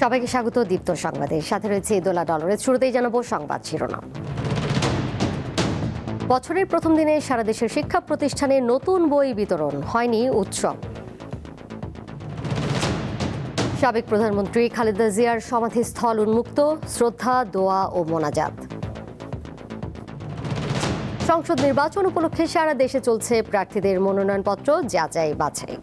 সবাইকে স্বাগত দীপ্ত সংবাদে। সাথে রয়েছে দোলা ডলরের। শুরুতেই জানাবো সংবাদ শিরোনাম। বছরের প্রথম দিনে সারা দেশের শিক্ষা প্রতিষ্ঠানে নতুন বই বিতরণ, হয়নি উৎসব। সাবেক প্রধানমন্ত্রী খালেদা জিয়ার সমাধিস্থল উন্মুক্ত, শ্রদ্ধা, দোয়া ও মোনাজাত। সংসদ নির্বাচন উপলক্ষে সারা দেশে চলছে প্রার্থীদের মনোনয়নপত্র যাচাই বাছাই।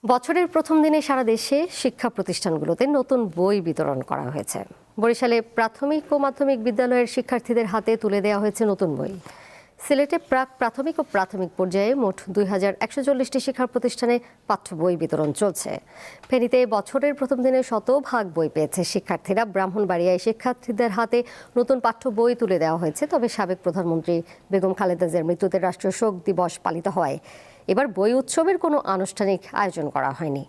বছরের প্রথম দিনে সারা দেশে শিক্ষা প্রতিষ্ঠানগুলোতে নতুন বই বিতরণ করা হয়েছে। বরিশালে প্রাথমিক ও মাধ্যমিক বিদ্যালয়ের শিক্ষার্থীদের হাতে তুলে দেওয়া হয়েছে নতুন বই। সিলেটে প্রাক প্রাথমিক ও প্রাথমিক পর্যায়ে মোট 2140টি শিক্ষা প্রতিষ্ঠানে পাঠ্য বই বিতরণ চলছে। ফেনীতে বছরের প্রথম দিনে শতভাগ বই পেয়েছে শিক্ষার্থীরা। ব্রাহ্মণবাড়িয়ায় শিক্ষার্থীদের হাতে নতুন পাঠ্য বই তুলে দেওয়া হয়েছে। তবে সাবেক প্রধানমন্ত্রী বেগম খালেদা জিয়ার মৃত্যুতে রাষ্ট্রীয় শোক দিবস পালিত হওয়ায় এবার বই উৎসবের কোনো আনুষ্ঠানিক আয়োজন করা হয়নি।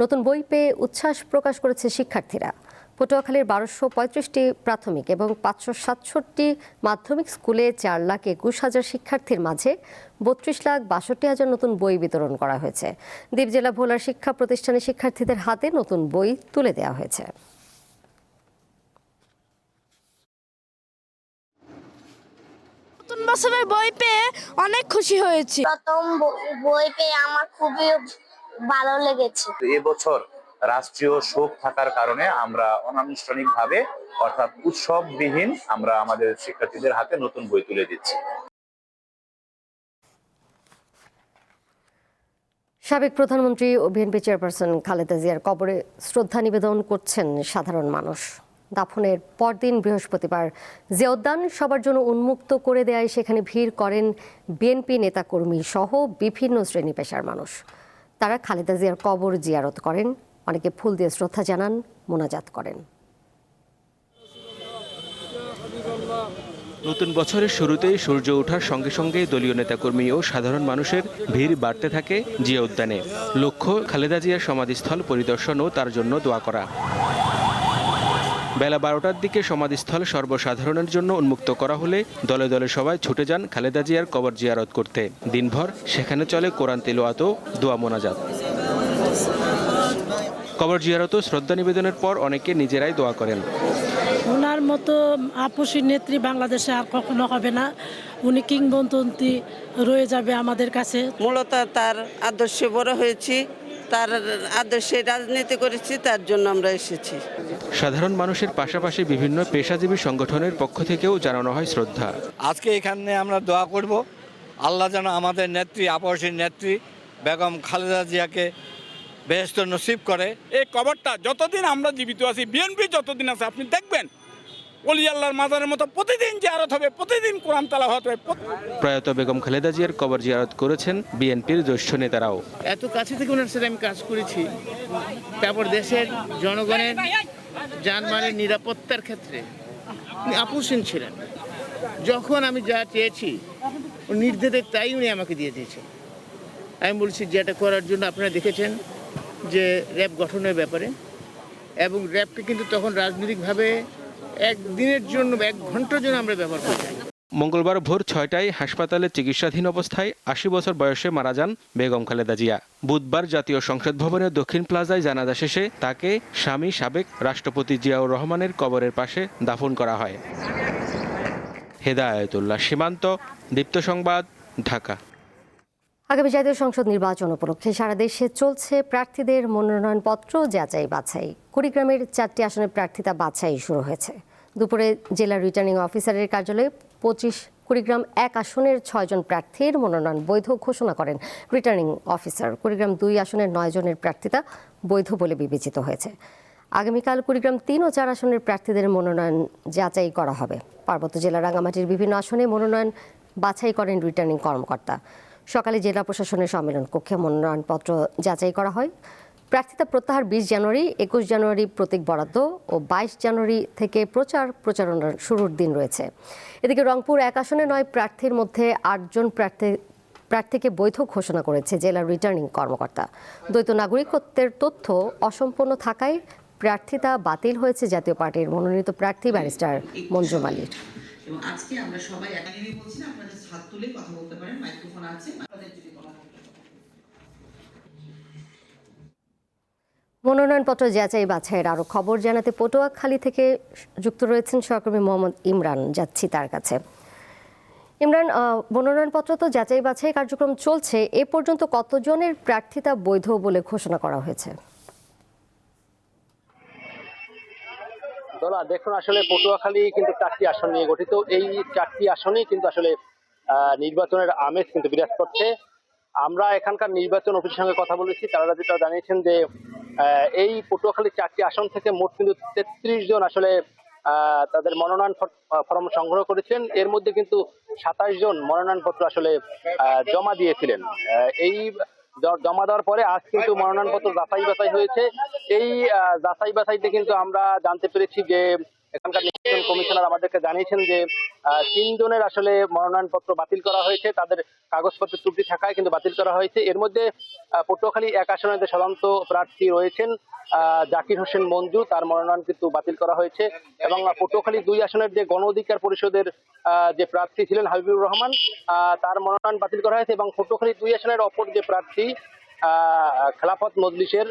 নতুন বই পেয়ে উচ্ছ্বাস প্রকাশ করেছে শিক্ষার্থীরা। পটুয়াখালীর 1235টি প্রাথমিক এবং 567টি মাধ্যমিক স্কুলে 4,21,000 শিক্ষার্থীর মাঝে 32,62,000 নতুন বই বিতরণ করা হয়েছে। দ্বীপ জেলা ভোলার শিক্ষা প্রতিষ্ঠানে শিক্ষার্থীদের হাতে নতুন বই তুলে দেওয়া হয়েছে। নতুন বছরের বই পেয়ে অনেক খুশি হয়েছি। প্রথম বই পেয়ে আমার খুবই ভালো লেগেছে। এবছর রাষ্ট্রীয় শোক থাকার কারণে আমরা অনানুষ্ঠানিকভাবে অর্থাৎ উৎসববিহীন আমরা আমাদের শিক্ষার্থীদের হাতে নতুন বই তুলে দিচ্ছি। সাবেক প্রধানমন্ত্রী ও বিএনপি চেয়ারপারসন খালেদা জিয়ার কবরে শ্রদ্ধা নিবেদন করছেন সাধারণ মানুষ। দাফনের পরদিন বৃহস্পতিবার জিয়াউদ্যান সবার জন্য উন্মুক্ত করে দেয়। সেখানে ভিড় করেন বিএনপি নেতাকর্মী সহ বিভিন্ন শ্রেণী পেশার মানুষ। তারা খালেদা জিয়ার কবর জিয়ারত করেন, অনেকে ফুল দিয়ে শ্রদ্ধা জানান, মোনাজাত করেন। নতুন বছরের শুরুতেই সূর্য ওঠার সঙ্গে সঙ্গে দলীয় নেতাকর্মী ও সাধারণ মানুষের ভিড় বাড়তে থাকে জিয়া উদ্যানে। লক্ষ্য খালেদা জিয়ার সমাধিস্থল পরিদর্শন ও তার জন্য দোয়া করা। বেলা 12টার দিকে সমাধিস্থল সর্বসাধারণের জন্য উন্মুক্ত করা হলে দলে দলে সবাই ছুটে যান খালেদা জিয়ার কবর জিয়ারত করতে। দিনভর সেখানে চলে কোরআন তিলাওয়াত ও দোয়া মোনাজাত। কবর জিয়ারত ও শ্রদ্ধা নিবেদনের পর অনেকে নিজেরাই দোয়া করেন। ওনার মতো আপসী নেত্রী বাংলাদেশে আর কখনো হবে না। উনি কিংবদন্তি রয়ে যাবে আমাদের কাছে। মূলত তার আদর্শে বড় হয়েছি, তার আদর্শে রাজনীতি করেছি, তার জন্য আমরা এসেছি। সাধারণ মানুষের পাশাপাশি বিভিন্ন পেশাজীবী সংগঠনের পক্ষ থেকেও জানানো হয় শ্রদ্ধা। আজকে এখানে আমরা দোয়া করব, আল্লাহ যেন আমাদের নেত্রী, আপসী নেত্রী বেগম খালেদা জিয়াকে বেহেশত নসিব করে। এই কবরটা যতদিন আমরা জীবিত আছি, বিএনপি যতদিন আছে, আপনি দেখবেন ওলি আল্লাহর মাজারের মতো প্রতিদিন জিয়ারত হবে, প্রতিদিন কোরআন তেলাওয়াত হবে। প্রয়াত বেগম খালেদা জিয়ার কবর জিয়ারত করেছেন বিএনপির জ্যেষ্ঠ নেতারাও। এত কাছে থেকে ওনার সাথে আমি কাজ করেছি, তারপর দেশের জনগণের জানমালের নিরাপত্তার ক্ষেত্রে উনি আপোষহীন ছিলেন। যখন আমি যা চেয়েছি নির্দেশ তাই উনি আমাকে দিয়ে দিয়েছেন। আমি বলছি যেটা করার জন্য আপনারা দেখেছেন যে র্যাব গঠনের ব্যাপারে, এবং র্যাবকে কিন্তু তখন রাজনৈতিকভাবে একদিনের জন্য, 1 ঘন্টার জন্য আমরা ব্যবহার করছি। মঙ্গলবার ভোর 6টায় হাসপাতালে চিকিৎসাধীন অবস্থায় 80 বছর বয়সে মারা যান বেগম খালেদা জিয়া। বুধবার জাতীয় সংসদ ভবনের দক্ষিণ প্লাজায় জানাজা শেষে তাকে স্বামী সাবেক রাষ্ট্রপতি জিয়াউর রহমানের কবরের পাশে দাফন করা হয়। হেদায়েতুল্লাহ সীমান্ত, দীপ্ত সংবাদ, ঢাকা। আগামী জাতীয় সংসদ নির্বাচন উপলক্ষে সারা দেশে চলছে প্রার্থীদের মনোনয়নপত্র যাচাই বাছাই। কুড়িগ্রামের 4টি আসনের প্রার্থিতা বাছাই শুরু হয়েছে। দুপুরে জেলা রিটার্নিং অফিসারের কার্যালয়ে 25 কুড়িগ্রাম 1 আসনের 6 জন প্রার্থীর মনোনয়ন বৈধ ঘোষণা করেন রিটার্নিং অফিসার। কুড়িগ্রাম 2 আসনের 9 জনের প্রার্থিতা বৈধ বলে বিবেচিত হয়েছে। আগামীকাল কুড়িগ্রাম 3 ও 4 আসনের প্রার্থীদের মনোনয়ন যাচাই করা হবে। পার্বত্য জেলা রাঙামাটির বিভিন্ন আসনে মনোনয়ন বাছাই করেন রিটার্নিং কর্মকর্তা। সকালে জেলা প্রশাসনের সম্মেলন কক্ষে মনোনয়নপত্র যাচাই করা হয়। প্রার্থিতা প্রত্যাহার 20 জানুয়ারি, 21 জানুয়ারি প্রতীক বরাদ্দ ও 22 জানুয়ারি থেকে প্রচারণার শুরুর দিন রয়েছে। এদিকে রংপুর 1 আসনে 9 প্রার্থীর মধ্যে 8 জন প্রার্থীকে বৈধ ঘোষণা করেছে জেলা রিটার্নিং কর্মকর্তা। দ্বৈত নাগরিকত্বের তথ্য অসম্পূর্ণ থাকায় প্রার্থিতা বাতিল হয়েছে জাতীয় পার্টির মনোনীত প্রার্থী ব্যারিস্টার মঞ্জু মালির। এবং আজকে আমরা সবাই একই বলছি না, আপনাদের হাত তুলে কথা বলতে পারেন, মাইক্রোফোন আছে আপনাদের যদি বলা থাকে। মনোনয়নপত্র যাচাই বাছাইয়ের আরও খবর জানাতে পটুয়াখালী থেকে যুক্ত রয়েছেন সহকর্মী মোহাম্মদ ইমরান, যাচ্ছি তার কাছে। ইমরান, মনোনয়নপত্র তো যাচাই বাছাই কার্যক্রম চলছে, এ পর্যন্ত কতজনের প্রার্থিতা বৈধ বলে ঘোষণা করা হয়েছে? দেখুন, আসলে পটুয়াখালী কিন্তু 4টি আসন নিয়ে গঠিত। এই 4টি আসনেই কিন্তু আসলে নির্বাচনের আমেজ কিন্তু বিরাজ করছে। আমরা এখানকার নির্বাচন অফিসের সঙ্গে কথা বলেছি, তারা যেটা জানিয়েছেন যে এই পটুয়াখালী 4টি আসন থেকে মোট কিন্তু 33 জন আসলে তাদের মনোনয়ন ফর্ম সংগ্রহ করেছেন। এর মধ্যে কিন্তু 27 জন মনোনয়নপত্র আসলে জমা দিয়েছিলেন। এই জমা দেওয়ার পরে আজ কিন্তু মনোনয়নপত্র যাচাই বাছাই হয়েছে। এই যাচাই বাছাইতে কিন্তু আমরা জানতে পেরেছি যে এখানকার নির্বাচন কমিশনার আমাদেরকে জানিয়েছেন যে 3 জনের আসলে মনোনয়নপত্র বাতিল করা হয়েছে, তাদের কাগজপত্র ত্রুটি থাকায় কিন্তু বাতিল করা হয়েছে। এর মধ্যে পটুয়াখালী 1 আসনের যে স্বতন্ত্র প্রার্থী রয়েছেন জাকির হোসেন মঞ্জু, তার মনোনয়ন কিন্তু বাতিল করা হয়েছে। এবং পটুয়াখালী 2 আসনের যে গণ অধিকার পরিষদের যে প্রার্থী ছিলেন হাবিবুর রহমান, তার মনোনয়ন বাতিল করা হয়েছে। এবং পটুয়াখালী 2 আসনের অপর যে প্রার্থী খেলাফত মজলিসের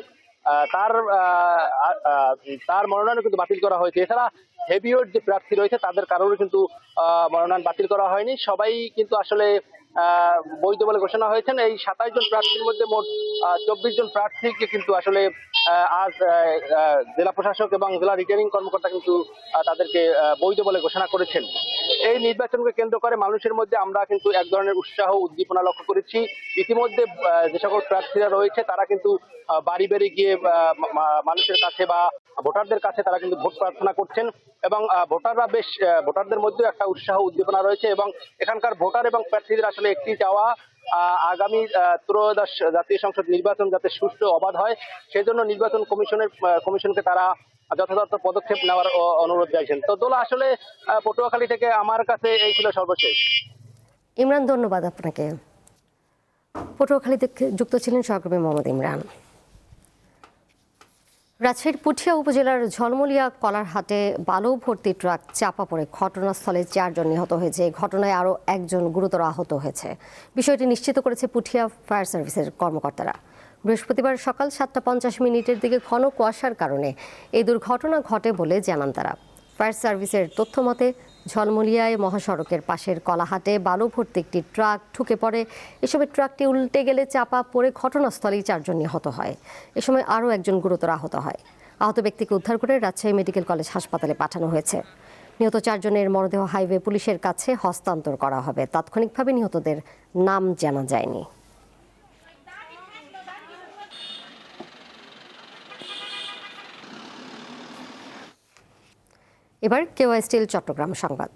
তার মনোনয়ন কিন্তু বাতিল করা হয়েছে। এছাড়া হেভিওয়েট যে প্রার্থী রয়েছে তাদের কারোর কিন্তু মনোনয়ন বাতিল করা হয়নি, সবাই কিন্তু আসলে বৈধ বলে ঘোষণা হয়েছেন। এই 27 জন প্রার্থীর মধ্যে মোট 24 জন প্রার্থীকে কিন্তু আসলে আজ জেলা প্রশাসক এবং জেলা রিটার্নিং কর্মকর্তা কিন্তু তাদেরকে বৈধ বলে ঘোষণা করেছেন। এই নির্বাচনকে কেন্দ্র করে মানুষের মধ্যে আমরা কিন্তু এক ধরনের উৎসাহ উদ্দীপনা লক্ষ্য করেছি। ইতিমধ্যে যে সকল প্রার্থীরা রয়েছে তারা কিন্তু বাড়ি বাড়ি গিয়ে মানুষের কাছে বা ভোটারদের কাছে তারা কিন্তু ভোট প্রার্থনা করছেন। এবং ভোটারদের মধ্যে একটা উৎসাহ উদ্দীপনা রয়েছে। এবং এখানকার ভোটার এবং প্রার্থীদের আসলে একটি চাওয়া, আগামী ত্রয়োদশ জাতীয় সংসদ নির্বাচন যাতে সুষ্ঠু অবাধ হয়, সেজন্য নির্বাচন কমিশনকে তারা যথাযথ পদক্ষেপ নেওয়ার অনুরোধ জানিয়েছেন। তো দোলা, আসলে পটুয়াখালী থেকে আমার কাছে এই ছিল সর্বশেষ। ইমরান, ধন্যবাদ আপনাকে। পটুয়াখালী থেকে যুক্ত ছিলেন সহকর্মী মোহাম্মদ ইমরান। রাজশাহীর পুঠিয়া উপজেলার ঝলমলিয়া কলারহাটে বালু ভর্তি ট্রাক চাপা পড়ে ঘটনাস্থলে 4 জন নিহত হয়েছে। এই ঘটনায় আরও 1 জন গুরুতর আহত হয়েছে। বিষয়টি নিশ্চিত করেছে পুঠিয়া ফায়ার সার্ভিসের কর্মকর্তারা। বৃহস্পতিবার সকাল 7:50 দিকে ঘন কুয়াশার কারণে এই দুর্ঘটনা ঘটে বলে জানান তারা। ফায়ার সার্ভিসের তথ্য মতে ঝলমলিয়ায় মহাসড়কের পাশের কলাহাটে বালু ভর্তি একটি ট্রাক ঢুকে পড়ে। এ সময় ট্রাকটি উল্টে গেলে চাপা পড়ে ঘটনাস্থলেই 4 জন নিহত হয়। এ সময় আরও 1 জন গুরুতর আহত হয়। আহত ব্যক্তিকে উদ্ধার করে রাজশাহী মেডিকেল কলেজ হাসপাতালে পাঠানো হয়েছে। নিহত 4 জনের মরদেহ হাইওয়ে পুলিশের কাছে হস্তান্তর করা হবে। তাৎক্ষণিকভাবে নিহতদের নাম জানা যায়নি। এবার কেওয়াই স্টিল চট্টগ্রাম সংবাদ।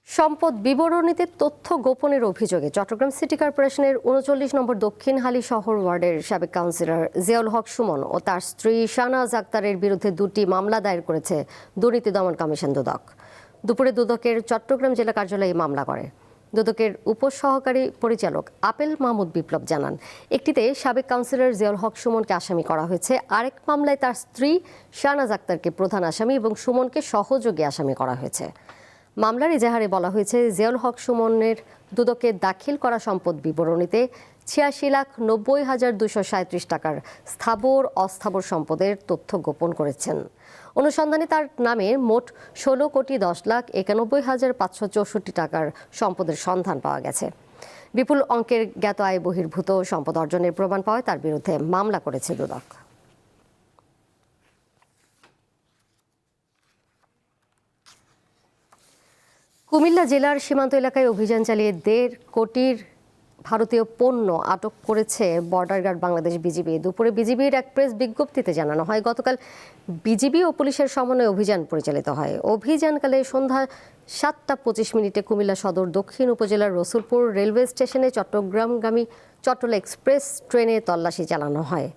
সম্পদ বিবরণীতে তথ্য গোপনের অভিযোগে চট্টগ্রাম সিটি কর্পোরেশনের 39 নম্বর দক্ষিণহালী শহর ওয়ার্ডের সাবেক কাউন্সিলর জিয়াউল হক সুমন ও তার স্ত্রী শাহনাজ আক্তারের বিরুদ্ধে 2টি মামলা দায়ের করেছে দুর্নীতি দমন কমিশন দুদক। দুপুরে দুদকের চট্টগ্রাম জেলা কার্যালয়ে মামলা করে। দুদকের উপসহকারী পরিচালক আপেল মাহমুদ বিপ্লব জানান, একটিতে সাবেক কাউন্সিলর জিয়াউল হক সুমনকে আসামি করা হয়েছে, আরেক মামলায় তার স্ত্রী শাহনাজ আক্তারকে প্রধান আসামি এবং সুমনকে সহযোগী আসামি করা হয়েছে। মামলার এজাহারে বলা হয়েছে, জিয়াউল হক সুমনের দুদকে দাখিল করা সম্পদ বিবরণীতে 86,90,237 টাকার স্থাবর অস্থাবর সম্পদের তথ্য গোপন করেছেন। অনুসন্ধানে তার নামে মোট 16,10,91,564 টাকার সম্পদের সন্ধান পাওয়া গেছে। বিপুল অঙ্কের জ্ঞাত আয় বহির্ভূত সম্পদ অর্জনের প্রমাণ পাওয়ায় তার বিরুদ্ধে মামলা করেছে দুদক। কুমিল্লা জেলার সীমান্ত এলাকায় অভিযান চালিয়ে 1.5 কোটির ভারতীয় পণ্য আটক করেছে বর্ডার গার্ড বাংলাদেশ বিজিবি। দুপুরে বিজিবির এক প্রেস বিজ্ঞপ্তিতে জানানো হয়, গতকাল বিজিবি ও পুলিশের সমন্বয়ে অভিযান পরিচালিত হয়। অভিযানকালে সন্ধ্যা 7:25 কুমিল্লা সদর দক্ষিণ উপজেলার রসুলপুর রেলওয়ে স্টেশনে চট্টগ্রামগামী চট্টলা এক্সপ্রেস ট্রেনে তল্লাশি চালানো হয়।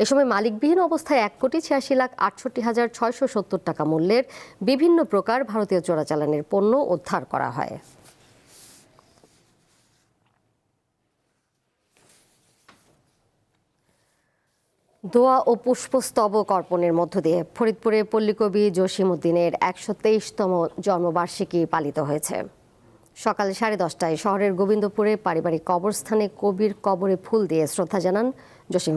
এ সময় মালিকবিহীন অবস্থায় 1,86,68,670 টাকা মূল্যের বিভিন্ন প্রকার ভারতীয় চোরাচালানের পণ্য উদ্ধার করা হয়। দোয়া ও পুষ্পস্তবক অর্পণের মধ্য দিয়ে ফরিদপুরে পল্লীকবি জসিমউদ্দিনের 123তম জন্মবার্ষিকী পালিত হয়েছে। সকাল 10:30টায় শহরের গোবিন্দপুরে পারিবারিক কবরস্থানে কবির কবরে ফুল দিয়ে শ্রদ্ধা জানান জসিম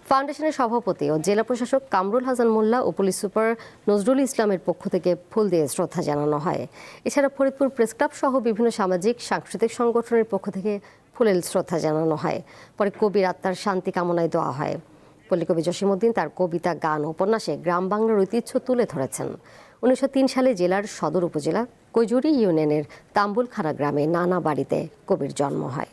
ফাউন্ডেশনের সভাপতি ও জেলা প্রশাসক কামরুল হাসান মোল্লা ও পুলিশ সুপার নজরুল ইসলামের পক্ষ থেকে ফুল দিয়ে শ্রদ্ধা জানানো হয়। এছাড়া ফরিদপুর প্রেস ক্লাব সহ বিভিন্ন সামাজিক সাংস্কৃতিক সংগঠনের পক্ষ থেকে ফুলেল শ্রদ্ধা জানানো হয়। পরে কবির আত্মার শান্তি কামনায় দোয়া হয়। পল্লীকবি জসিমউদ্দিন তার কবিতা, গান, উপন্যাসে গ্রাম বাংলার ঐতিহ্য তুলে ধরেছেন। 1903 সালে জেলার সদর উপজেলা কৈজুরি ইউনিয়নের তাম্বুলখানা গ্রামে নানা বাড়িতে কবির জন্ম হয়।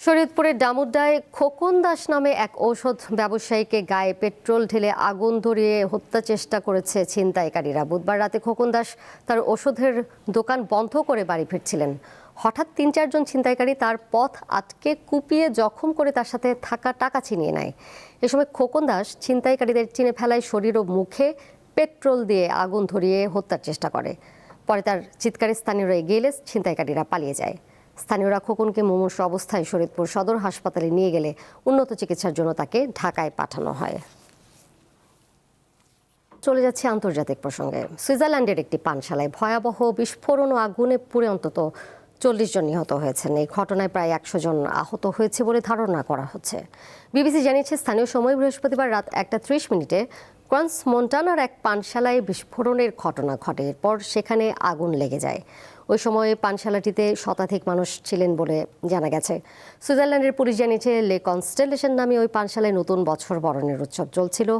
শরীয়তপুরের ডামুড্ডায় খোকন দাস নামে এক ঔষধ ব্যবসায়ীকে গায়ে পেট্রোল ঢেলে আগুন ধরিয়ে হত্যা চেষ্টা করেছে ছিনতাইকারীরা। বুধবার রাতে খোকন দাস তার ওষুধের দোকান বন্ধ করে বাড়ি ফিরছিলেন। হঠাৎ 3-4 জন ছিনতাইকারী তার পথ আটকে কুপিয়ে জখম করে তার সাথে থাকা টাকা ছিনিয়ে নেয়। এ সময় খোকন দাস ছিনতাইকারীদের চিনে ফেলায় শরীর ও মুখে পেট্রোল দিয়ে আগুন ধরিয়ে হত্যার চেষ্টা করে। পরে তার চিৎকারে স্থানীয়রা এগিয়ে এলে ছিনতাইকারীরা পালিয়ে যায়। স্থানীয়রা খোকনকে মুমূর্ষু অবস্থায় শরীয়তপুর সদর হাসপাতালে নিয়ে গেলে উন্নত চিকিৎসার জন্য তাকে ঢাকায় পাঠানো হয়। চলে যাচ্ছে আন্তর্জাতিক প্রসঙ্গে। সুইজারল্যান্ডের একটি পানশালায় ভয়াবহ বিস্ফোরণ ও আগুনে পুড়ে অন্তত 40 জন নিহত হয়েছেন। এই ঘটনায় প্রায় 100 জন আহত হয়েছে বলে ধারণা করা হচ্ছে। বিবিসি জানিয়েছে, স্থানীয় সময় বৃহস্পতিবার রাত 1:30 ক্রান্স মন্টানার এক পানশালায় বিস্ফোরণের ঘটনা ঘটে। এরপর সেখানে আগুন লেগে যায়। ওই সময়ে পানশালাটিতে শতাধিক মানুষ ছিলেন বলে জানা গেছে। সুইজারল্যান্ডের পুলিশ জানিয়েছে, লে কনস্টেলেশন নামে ওই পানশালায় নতুন বছর বরণের উৎসব চলছিল।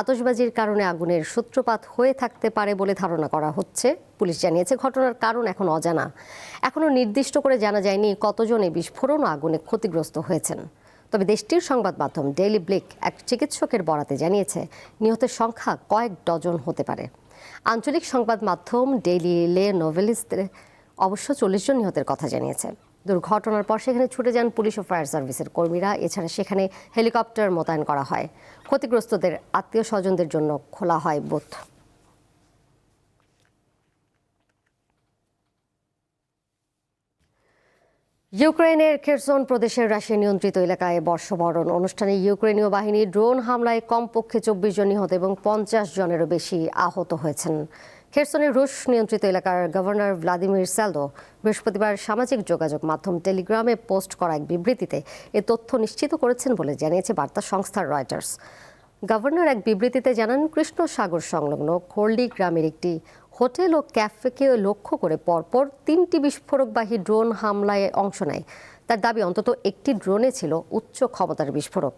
আতশবাজির কারণে আগুনের সূত্রপাত হয়ে থাকতে পারে বলে ধারণা করা হচ্ছে। পুলিশ জানিয়েছে, ঘটনার কারণ এখন অজানা। এখনও নির্দিষ্ট করে জানা যায়নি কতজন এই বিস্ফোরণ ও আগুনে ক্ষতিগ্রস্ত হয়েছেন। তবে দেশটির সংবাদ মাধ্যম ডেইলি ব্লিক এক চিকিৎসকের বরাতে জানিয়েছে, নিহতের সংখ্যা কয়েক ডজন হতে পারে। আঞ্চলিক সংবাদ মাধ্যম ডেইলি লে নোভেলিস্তে অবশ্য 40 জন নিহতের কথা জানিয়েছে। দুর্ঘটনার পর সেখানে ছুটে যান পুলিশ ও ফায়ার সার্ভিসের কর্মীরা। এছাড়া সেখানে হেলিকপ্টার মোতায়েন করা হয়। ক্ষতিগ্রস্তদের আত্মীয় স্বজনদের জন্য খোলা হয় বুথ। ইউক্রেনের খেরসন প্রদেশের রাশিয়া নিয়ন্ত্রিত এলাকায় বর্ষবরণ অনুষ্ঠানে ইউক্রেনীয় বাহিনীর ড্রোন হামলায় কমপক্ষে 24 জন নিহত এবং 50 জনেরও বেশি আহত হয়েছেন। খেরসনের রুশ নিয়ন্ত্রিত এলাকার গভর্নর ভ্লাদিমির সেলদো বৃহস্পতিবার সামাজিক যোগাযোগ মাধ্যম টেলিগ্রামে পোস্ট করা এক বিবৃতিতে এ তথ্য নিশ্চিত করেছেন বলে জানিয়েছে বার্তা সংস্থা রয়টার্স। গভর্নর এক বিবৃতিতে জানান, কৃষ্ণ সাগর সংলগ্ন খোরলি গ্রামের একটি হোটেল ও ক্যাফেকে লক্ষ্য করে পরপর 3টি বিস্ফোরকবাহী ড্রোন হামলায় অংশ নেয়। তার দাবি, অন্তত একটি ড্রোনে ছিল উচ্চ ক্ষমতার বিস্ফোরক।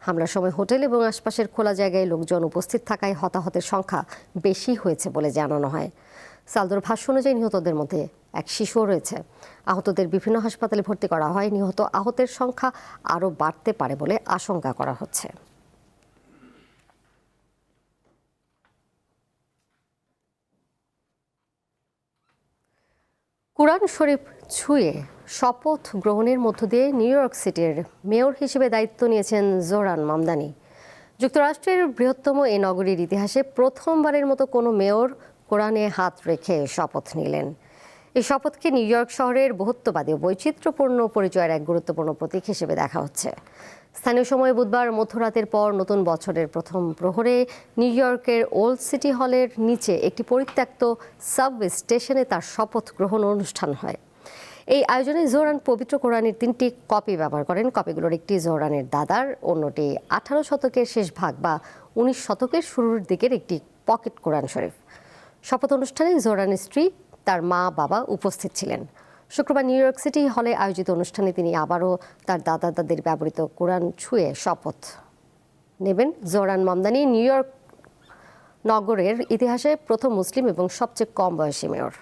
হামলার সময় হোটেল এবং আশপাশের খোলা জায়গায় লোকজন উপস্থিত থাকায় হতাহতের সংখ্যা বেশি হয়েছে বলে জানানো হয়। সালদোর ভাষ্য অনুযায়ী নিহতদের মধ্যে এক শিশুও রয়েছে। আহতদের বিভিন্ন হাসপাতালে ভর্তি করা হয়। নিহত আহতের সংখ্যা আরও বাড়তে পারে বলে আশঙ্কা করা হচ্ছে। কুরআন শরীফ ছুঁয়ে শপথ গ্রহণের মধ্য দিয়ে নিউ ইয়র্ক সিটির মেয়র হিসেবে দায়িত্ব নিয়েছেন জোহরান মামদানি। যুক্তরাষ্ট্রের বৃহত্তম এই নগরীর ইতিহাসে প্রথমবারের মতো কোনো মেয়র কোরআনে হাত রেখে শপথ নিলেন। এই শপথকে নিউ ইয়র্ক শহরের বহুত্ববাদী ও বৈচিত্র্যপূর্ণ পরিচয়ের এক গুরুত্বপূর্ণ প্রতীক হিসেবে দেখা হচ্ছে। স্থানীয় সময় বুধবার মধ্যরাতের পর নতুন বছরের প্রথম প্রহরে নিউ ইয়র্কের ওল্ড সিটি হলের নিচে একটি পরিত্যক্ত সাবওয়ে স্টেশনে তার শপথ গ্রহণ অনুষ্ঠান হয়। এই আয়োজনে জোহরান পবিত্র কোরআনের 3টি কপি ব্যবহার করেন। কপিগুলোর একটি জোহরানের দাদার, অন্যটি 18 শতকের শেষ ভাগ বা 19 শতকের শুরুর দিকের একটি পকেট কোরআন শরীফ। শপথ অনুষ্ঠানে জোহরানের স্ত্রী, তার মা বাবা উপস্থিত ছিলেন। শুক্রবার নিউ ইয়র্ক সিটি হলে আয়োজিত অনুষ্ঠানে তিনি আবারও তার দাদা দাদির ব্যবহৃত কোরআন ছুঁয়ে শপথ নেবেন। জোহরান মামদানি নিউ ইয়র্ক নগরের ইতিহাসে প্রথম মুসলিম এবং সবচেয়ে কম বয়সী মেয়র।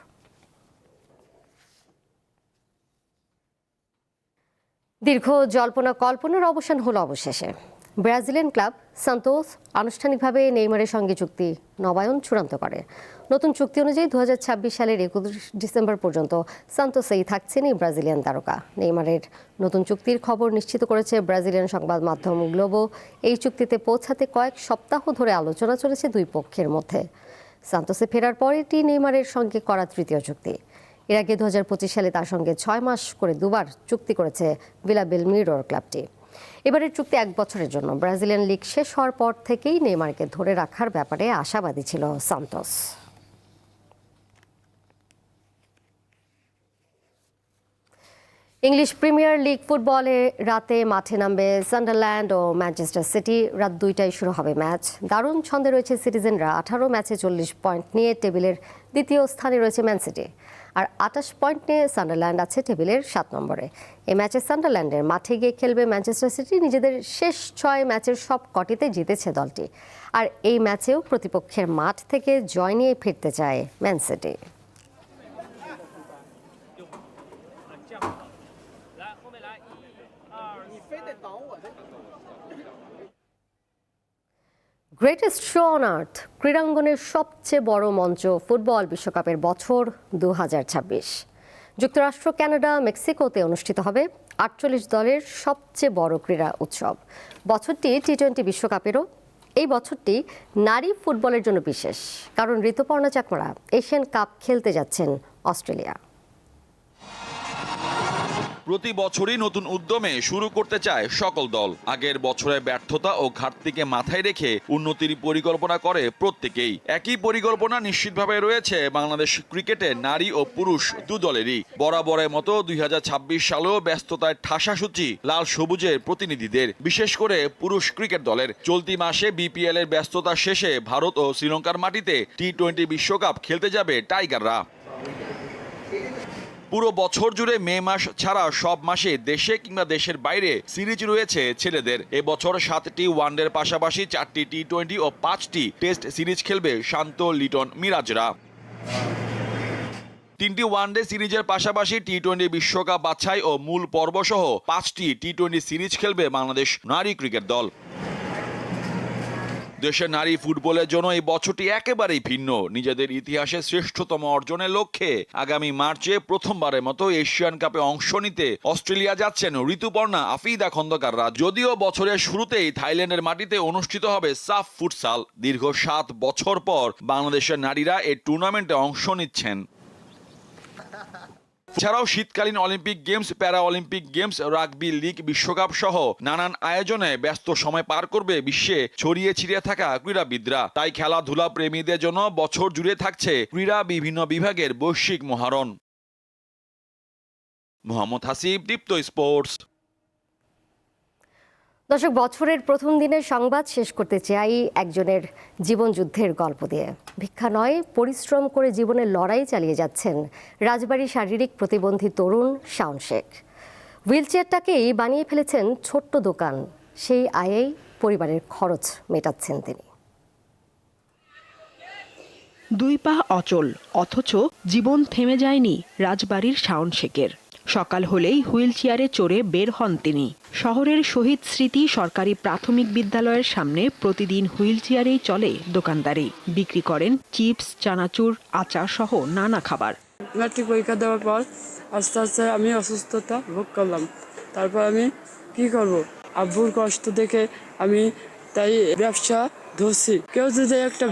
দীর্ঘ জল্পনা কল্পনার অবসান হলো অবশেষে। ব্রাজিলিয়ান ক্লাব সান্তোস আনুষ্ঠানিকভাবে নেইমারের সঙ্গে চুক্তি নবায়ন চূড়ান্ত করে। নতুন চুক্তি অনুযায়ী 2026 সালের 21 ডিসেম্বর পর্যন্ত সান্তোসেই থাকছেন এই ব্রাজিলিয়ান তারকা। নেইমারের নতুন চুক্তির খবর নিশ্চিত করেছে ব্রাজিলিয়ান সংবাদ মাধ্যম গ্লোবো। এই চুক্তিতে পৌঁছাতে কয়েক সপ্তাহ ধরে আলোচনা চলেছে দুই পক্ষের মধ্যে। সান্তোসে ফেরার পর এটি নেইমারের সঙ্গে করা তৃতীয় চুক্তি। এর আগে 2025 সালে তার সঙ্গে 6 মাস করে দুবার চুক্তি করেছে ভিলা বেলমিরোর ক্লাবটি। এবারের চুক্তি 1 বছরের জন্য। ব্রাজিলিয়ান লিগ শেষ হওয়ার পর থেকেই নেইমারকে ধরে রাখার ব্যাপারে আশাবাদী ছিল সান্তোস। ইংলিশ প্রিমিয়ার লিগ ফুটবলে রাতে মাঠে নামবে সান্ডারল্যান্ড ও ম্যানচেস্টার সিটি। রাত 2টায় শুরু হবে ম্যাচ। দারুণ ছন্দে রয়েছে সিটিজেনরা। 18 ম্যাচে 40 পয়েন্ট নিয়ে টেবিলের দ্বিতীয় স্থানে রয়েছে ম্যান সিটি, আর 28 পয়েন্ট নিয়ে সান্ডারল্যান্ড আছে টেবিলের 7 নম্বরে। এই ম্যাচে সান্ডারল্যান্ডের মাঠে গিয়ে খেলবে ম্যানচেস্টার সিটি। নিজেদের শেষ 6 ম্যাচের সব কটিতে জিতেছে দলটি, আর এই ম্যাচেও প্রতিপক্ষের মাঠ থেকে জয় নিয়ে ফিরতে চায় Man City. Greatest show on earth, ক্রীড়াঙ্গনের সবচেয়ে বড় মঞ্চ ফুটবল বিশ্বকাপের বছর 2026। যুক্তরাষ্ট্র, কানাডা, মেক্সিকোতে অনুষ্ঠিত হবে 48 দলের সবচেয়ে বড় ক্রীড়া উৎসব। বছরটি টি-20 বিশ্বকাপেরও। এই বছরটি নারী ফুটবলের জন্য বিশেষ, কারণ ঋতুপর্ণা চাকমারা এশিয়ান কাপ খেলতে যাচ্ছেন অস্ট্রেলিয়া। প্রতি বছরই নতুন উদ্যমে শুরু করতে চায় সকল দল। আগের বছরের ব্যর্থতা ও ঘাটতিকে মাথায় রেখে উন্নতির পরিকল্পনা করে প্রত্যেকেই। একই পরিকল্পনা নিশ্চিতভাবে রয়েছে বাংলাদেশ ক্রিকেটে নারী ও পুরুষ দু দলেরই। বরাবরের মতো 2026 সালেও ব্যস্ততায় ঠাসাসূচি লাল সবুজের প্রতিনিধিদের, বিশেষ করে পুরুষ ক্রিকেট দলের। চলতি মাসে বিপিএল এর ব্যস্ততা শেষে ভারত ও শ্রীলঙ্কার মাটিতে টি-20 বিশ্বকাপ খেলতে যাবে টাইগাররা। পুরো বছর জুড়ে মে মাস ছাড়া সব মাসে দেশে কিংবা দেশের বাইরে সিরিজ রয়েছে ছেলেদের। এবছর 7টি ওয়ানডের পাশাপাশি 4টি টি-20 ও 5টি টেস্ট সিরিজ খেলবে শান্ত, লিটন, মিরাজরা। 3টি ওয়ানডে সিরিজের পাশাপাশি টি-20 বিশ্বকাপ বাছাই ও মূল পর্ব সহ 5টি টি-20 সিরিজ খেলবে বাংলাদেশ নারী ক্রিকেট দল। দেশের নারী ফুটবলের জন্য এই বছরটি একেবারেই ভিন্ন। নিজেদের ইতিহাসে শ্রেষ্ঠতম অর্জনের লক্ষ্যে আগামী মার্চে প্রথমবারের মতো এশিয়ান কাপে অংশ নিতে অস্ট্রেলিয়া যাচ্ছেন ঋতুপর্ণা, আফিদা খন্দকাররা। যদিও বছরের শুরুতেই থাইল্যান্ডের মাটিতে অনুষ্ঠিত হবে সাফ ফুটসাল। দীর্ঘ 7 বছর পর বাংলাদেশের নারীরা এই টুর্নামেন্টে অংশ নিচ্ছেন। এছাড়াও শীতকালীন অলিম্পিক গেমস, প্যারা অলিম্পিক গেমস, রাগবি লিগ, বিশ্বকাপ সহ নানান আয়োজনে ব্যস্ত সময় পার করবে বিশ্বে ছড়িয়ে ছিটিয়ে থাকা ক্রীড়াবিদরা। তাই খেলাধুলা প্রেমীদের জন্য বছর জুড়ে থাকছে ক্রীড়া বিভিন্ন বিভাগের বৈশ্বিক মহারণ। মোহাম্মদ হাসিব, দীপ্ত স্পোর্টস। দর্শক, বছরের প্রথম দিনের সংবাদ শেষ করতে চাই একজনের জীবনযুদ্ধের গল্প দিয়ে। ভিক্ষা নয়, পরিশ্রম করে জীবনের লড়াই চালিয়ে যাচ্ছেন রাজবাড়ীর শারীরিক প্রতিবন্ধী তরুণ শাওন শেখ। হুইলচেয়ারটাকেই বানিয়ে ফেলেছেন ছোট্ট দোকান। সেই আয়েই পরিবারের খরচ মেটাচ্ছেন তিনি। 2 পা অচল, অথচ জীবন থেমে যায়নি রাজবাড়ীর শাওন শেখের। সকাল হলেই হুইল চেয়ারে চড়ে বের হন তিনি। শহরের শহীদ স্মৃতি সরকারি প্রাথমিক বিদ্যালয়ের সামনে প্রতিদিন হুইল চেয়ারেই চলে দোকানদারি। বিক্রি করেন চিপস, চানাচুর, আচার সহ নানা খাবার। ম্যাট্রিক পরীক্ষা দেওয়ার পর আস্তে আস্তে আমি অসুস্থতা ভোগ করলাম। তারপর আমি কি করব, আব্বুর কষ্ট দেখে আমি তাই ব্যবসা ধরছি। কেউ যদি একটা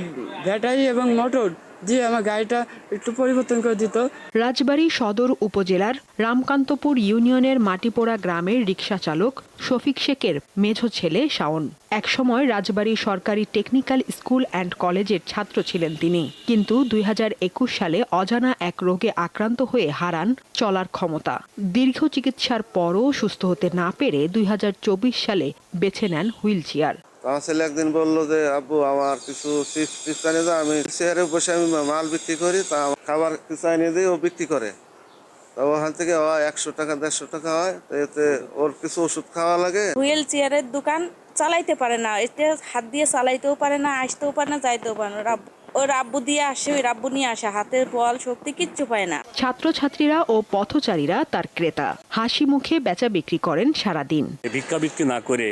ব্যাটারি এবং মোটর দিয়ে আমার গাড়িটা একটু পরিবর্তন করে দিত। রাজবাড়ী সদর উপজেলার রামকান্তপুর ইউনিয়নের মাটিপোড়া গ্রামের রিকশা চালক শফিক শেখের মেঝো ছেলে শাওন। একসময় রাজবাড়ী সরকারি টেকনিক্যাল স্কুল অ্যান্ড কলেজের ছাত্র ছিলেন তিনি, কিন্তু 2021 সালে অজানা এক রোগে আক্রান্ত হয়ে হারান চলার ক্ষমতা। দীর্ঘ চিকিৎসার পরও সুস্থ হতে না পেরে 2024 সালে বেছে নেন হুইল চেয়ার। আমার ছেলে একদিন বললো যে আব্বু আমার কিছু চিপস আনিয়ে দাও। আমি চেয়ারে বসে আমি মাল বিক্রি করি, তা খাবার কিছু আনিয়ে দিই, ও বিক্রি করে। তা ওখান থেকে 100 টাকা 150 টাকা হয়, এতে ওর কিছু ওষুধ খাওয়া লাগে। হুইল চেয়ারের দোকান চালাইতে পারে না, এটা হাত দিয়ে চালাইতেও পারে না, আসতেও পারে না, যাইতেও পারে না। ওই রাব্বু দিয়ে আসে, ওই রাব্বু নিয়ে আসে, হাতের বল শক্তি কিচ্ছু পায় না। ছাত্রছাত্রীরা ও পথচারীরা তার ক্রেতা, হাসি মুখে বেচা বিক্রি করেন সারাদিন। ভিক্ষা বিক্রি না করে,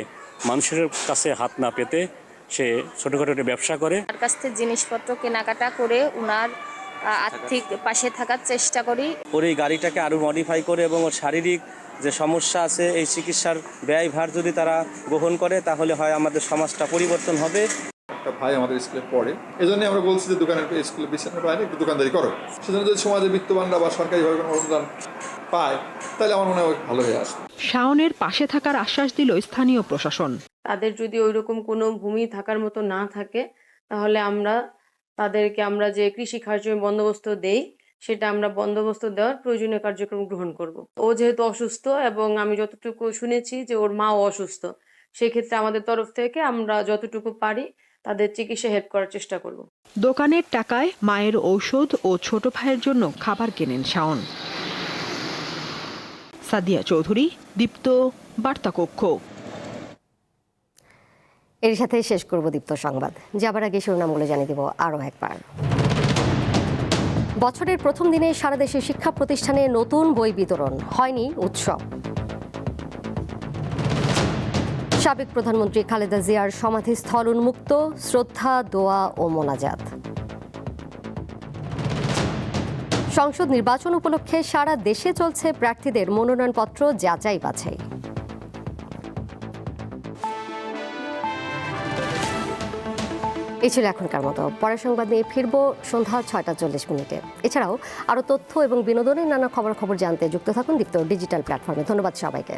মানুষের কাছে হাত না পেতে সে ছোটখাটো একটা ব্যবসা করে। তার কাছ থেকে জিনিসপত্র কেনাকাটা করে উনার আর্থিক পাশে থাকার চেষ্টা করি। ওর এই গাড়িটাকে আরো মডিফাই করে এবং ওর শারীরিক যে সমস্যা আছে এই চিকিৎসার ব্যয়ভার যদি তারা গ্রহণ করে তাহলে হয় আমাদের সমাজটা পরিবর্তন হবে। একটা ভাই আমাদের স্কুলে পড়ে, এই জন্য আমরা বলছি যে দোকানের স্কুলে বিছানোর বাইরে একটু দোকানদারি করো। সেজন্য যদি সমাজে বিত্তবানরা বা সরকারিভাবে কোনো অনুদান পায় তাহলে আমার মনে হয় ভালো হয়ে আসবে। শাওনের পাশে থাকার আশ্বাস দিল স্থানীয় প্রশাসন। তাদের যদি ওইরকম কোনো ভূমি থাকার মতো না থাকে তাহলে তাদেরকে আমরা যে কৃষি কার্য বন্দোবস্ত দেই সেটা আমরা বন্দোবস্ত দেওয়ার প্রয়োজনীয় কার্যক্রম গ্রহণ করব। ও যেহেতু অসুস্থ এবং আমি যতটুকু শুনেছি যে ওর মাও অসুস্থ, সেক্ষেত্রে আমাদের তরফ থেকে আমরা যতটুকু পারি তাদের চিকিৎসা হেল্প করার চেষ্টা করব। দোকানের টাকায় মায়ের ঔষধ ও ছোট ভাইয়ের জন্য খাবার কেনেন শাওন। সাদিয়া চৌধুরী, দীপ্ত, বার্তা কক্ষ। এর সাথে শেষ করব দীপ্ত সংবাদ। যাবার আগে শিরোনামগুলো জানিয়ে দেব আরও একবার। বছরের প্রথম দিনে সারা দেশে শিক্ষা প্রতিষ্ঠানে নতুন বই বিতরণ, হয়নি উৎসব। সাবেক প্রধানমন্ত্রী খালেদা জিয়ার সমাধিস্থল উন্মুক্ত, শ্রদ্ধা, দোয়া ও মোনাজাত। সংসদ নির্বাচন উপলক্ষে সারা দেশে চলছে প্রার্থীদের মনোনয়নপত্র যাচাই বাছাই। এই ছিল এখনকার মতো। পরের সংবাদ নিয়ে ফিরবো সন্ধ্যা 6:40। এছাড়াও আরও তথ্য এবং বিনোদনের নানা খবর জানতে যুক্ত থাকুন দীপ্ত ডিজিটাল প্ল্যাটফর্মে। ধন্যবাদ সবাইকে।